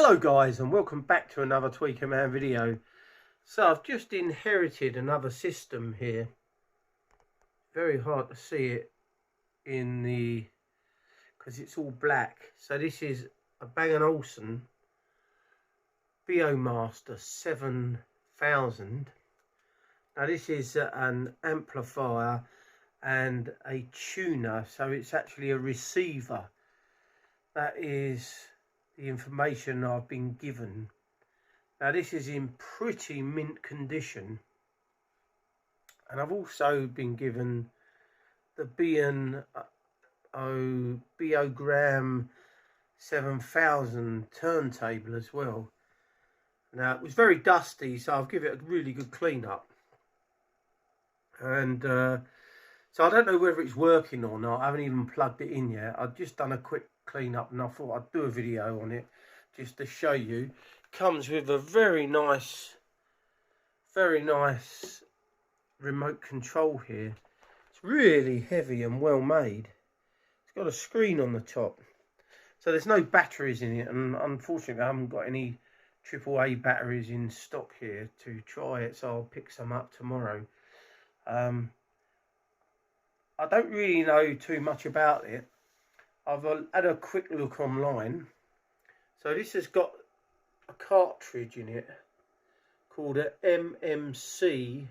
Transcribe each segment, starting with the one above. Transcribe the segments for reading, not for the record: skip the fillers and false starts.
Hello guys, and welcome back to another Tweaker Man video. So I've just inherited another system here. Very hard to see it in the because it's all black. So this is a Bang & Olufsen Beomaster 7000. Now this is an amplifier and a tuner, so it's actually a receiver. That is the information I've been given. Now this is in pretty mint condition, and I've also been given the B&O Beogram 7000 turntable as well. Now it was very dusty, so I'll give it a really good clean up, and so I don't know whether it's working or not. I haven't even plugged it in yet. I've just done a quick clean up and I thought I'd do a video on it just to show you. Comes with a very nice remote control here. It's really heavy and well made. It's got a screen on the top, so there's no batteries in it, and unfortunately I haven't got any AAA batteries in stock here to try it, so I'll pick some up tomorrow. I don't really know too much about it. I've had a quick look online. So this has got a cartridge in it called a MMC2.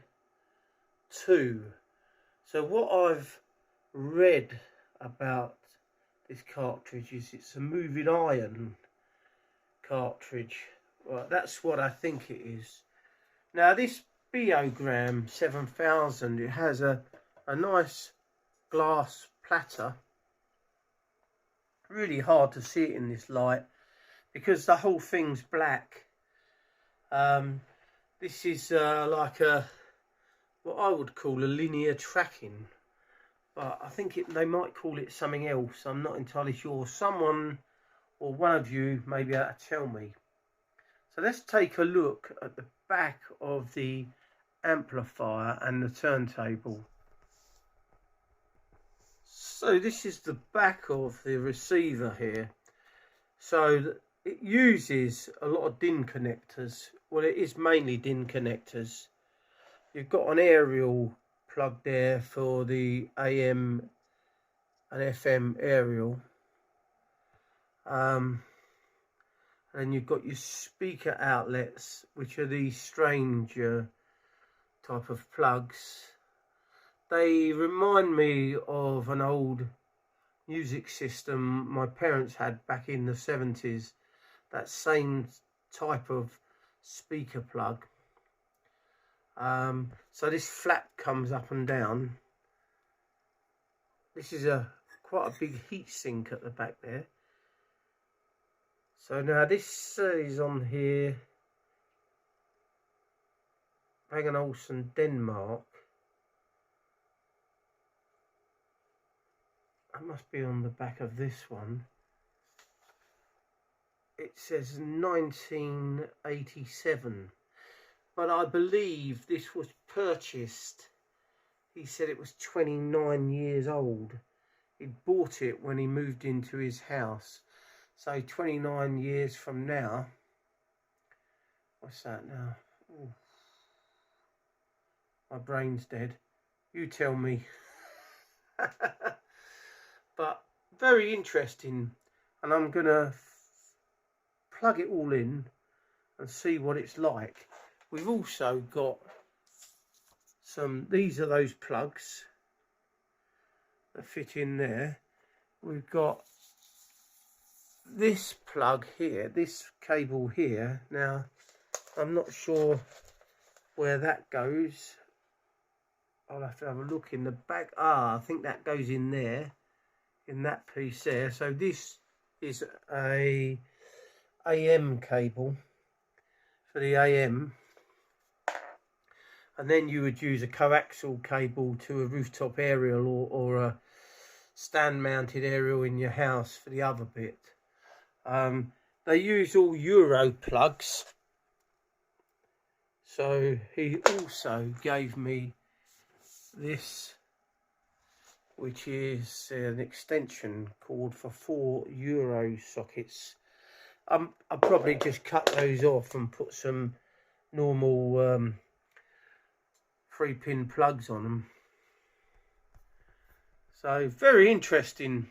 So what I've read about this cartridge is it's a moving iron cartridge. Well, that's what I think it is. Now this Beogram 7000, it has a nice glass platter. Really hard to see it in this light because the whole thing's black. This is like what I would call a linear tracking, but I think they might call it something else. I'm not entirely sure. Someone or one of you may be able to tell me. So let's take a look at the back of the amplifier and the turntable. So this is the back of the receiver here. So it uses a lot of DIN connectors. Well, it is mainly DIN connectors. You've got an aerial plug there for the AM and FM aerial. And you've got your speaker outlets, which are these strange type of plugs. They remind me of an old music system my parents had back in the 70s. That same type of speaker plug. So this flap comes up and down. This is quite a big heat sink at the back there. So now this is on here, Bang & Olufsen Denmark. That must be on the back of this one. It says 1987, but I believe this was purchased. He said it was 29 years old. He'd bought it when he moved into his house. So 29 years from now, what's that now? Ooh. My brain's dead. You tell me. But very interesting, and I'm gonna plug it all in and see what it's like. We've also got these are those plugs that fit in there. We've got this plug here, this cable here. Now I'm not sure where that goes. I'll have to have a look in the back. I think that goes in there, in that piece there. So this is a AM cable for the AM, and then you would use a coaxial cable to a rooftop aerial or a stand mounted aerial in your house for the other bit. They use all Euro plugs. So he also gave me this, which is an extension cord for 4 Euro sockets. I'll probably just cut those off and put some normal 3-pin plugs on them. So very interesting.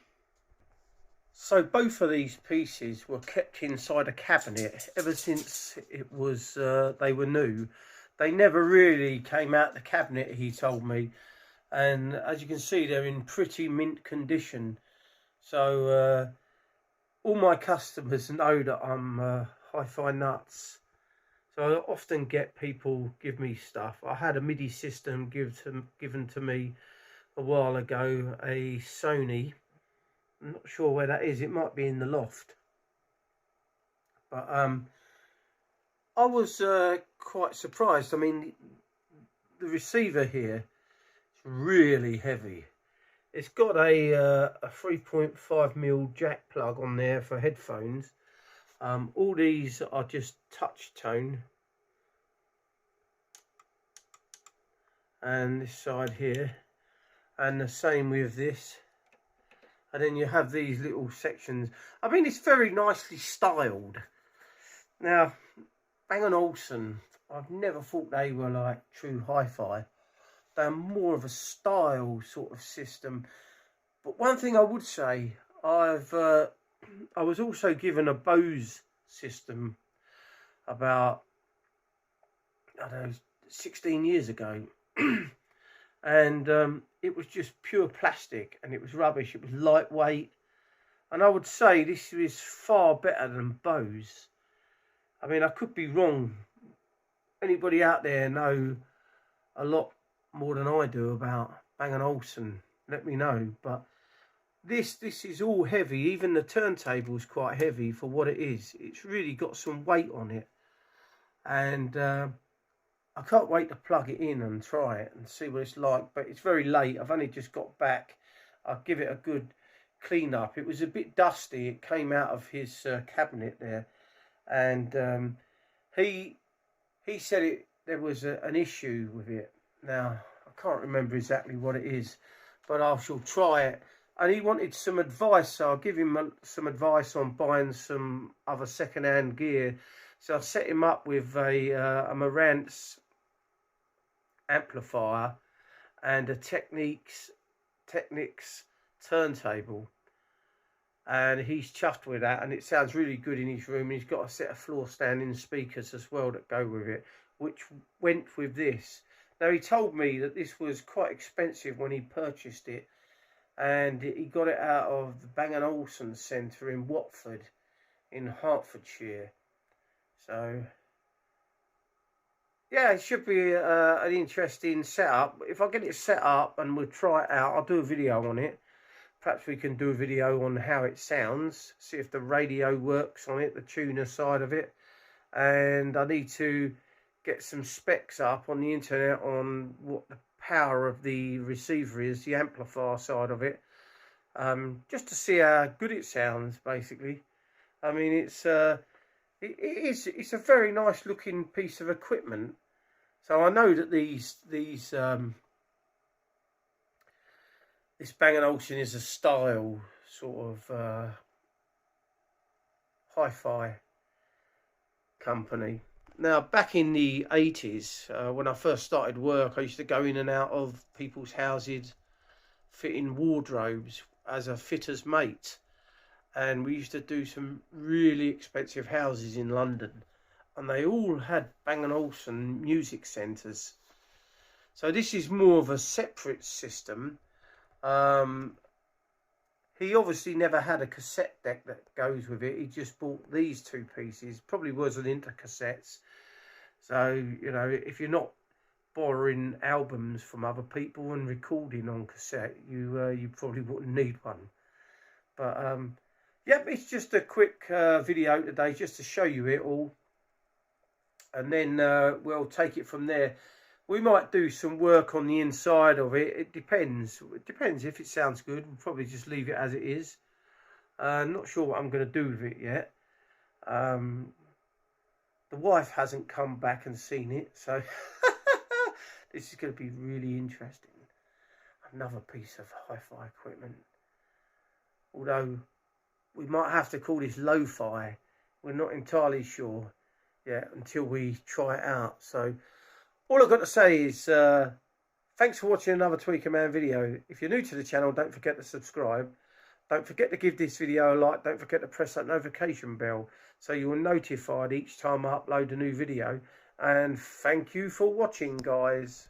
So both of these pieces were kept inside a cabinet ever since it was they were new. They never really came out the cabinet, he told me, and as you can see, they're in pretty mint condition. So all my customers know that I'm hi-fi nuts. So I often get people give me stuff. I had a MIDI system given to me a while ago, a Sony. I'm not sure where that is. It might be in the loft. But I was quite surprised. I mean, the receiver here is really heavy. It's got a 3.5mm jack plug on there for headphones. All these are just touch tone. And this side here. And the same with this. And then you have these little sections. I mean, it's very nicely styled. Now, Bang & Olufsen, I've never thought they were like true hi-fi. They're more of a style sort of system. But one thing I would say, I was also given a Bose system about, I don't know, 16 years ago. And it was just pure plastic and it was rubbish. It was lightweight. And I would say this is far better than Bose. I mean, I could be wrong. Anybody out there know a lot more than I do about Bang & Olufsen? Let me know. But this is all heavy. Even the turntable is quite heavy for what it is. It's really got some weight on it. And I can't wait to plug it in and try it and see what it's like. But it's very late. I've only just got back. I'll give it a good clean up. It was a bit dusty. It came out of his cabinet there. And he said there was an issue with it. Now, I can't remember exactly what it is, but I shall try it. And he wanted some advice, so I'll give him some advice on buying some other second-hand gear. So I set him up with a Marantz amplifier and a Technics turntable. And he's chuffed with that, and it sounds really good in his room. He's got a set of floor standing speakers as well that go with it, which went with this. Now, he told me that this was quite expensive when he purchased it, and he got it out of the Bang & Olufsen Centre in Watford in Hertfordshire. So yeah, it should be an interesting setup. If I get it set up and we'll try it out, I'll do a video on it. Perhaps we can do a video on how it sounds, see if the radio works on it, the tuner side of it. And I need to get some specs up on the internet on what the power of the receiver is, the amplifier side of it, just to see how good it sounds, basically. I mean, it's a very nice looking piece of equipment. So I know that this Bang & Olufsen is a style sort of hi-fi company. Now, back in the 80s, when I first started work, I used to go in and out of people's houses fitting wardrobes as a fitter's mate. And we used to do some really expensive houses in London. And they all had Bang & Olufsen music centres. So this is more of a separate system. He obviously never had a cassette deck that goes with it. He just bought these two pieces. Probably wasn't into cassettes. So, you know, if you're not borrowing albums from other people and recording on cassette, you probably wouldn't need one. But yep, it's just a quick video today just to show you it all. And then we'll take it from there. We might do some work on the inside of it. It depends. It depends if it sounds good. We'll probably just leave it as it is. Not sure what I'm going to do with it yet. The wife hasn't come back and seen it, so this is going to be really interesting. Another piece of hi-fi equipment. Although we might have to call this lo-fi We're not entirely sure yet until we try it out. So all I've got to say is thanks for watching another Tweaker Man video. If you're new to the channel, don't forget to subscribe. Don't forget to give this video a like. Don't forget to press that notification bell so you're notified each time I upload a new video. And thank you for watching, guys.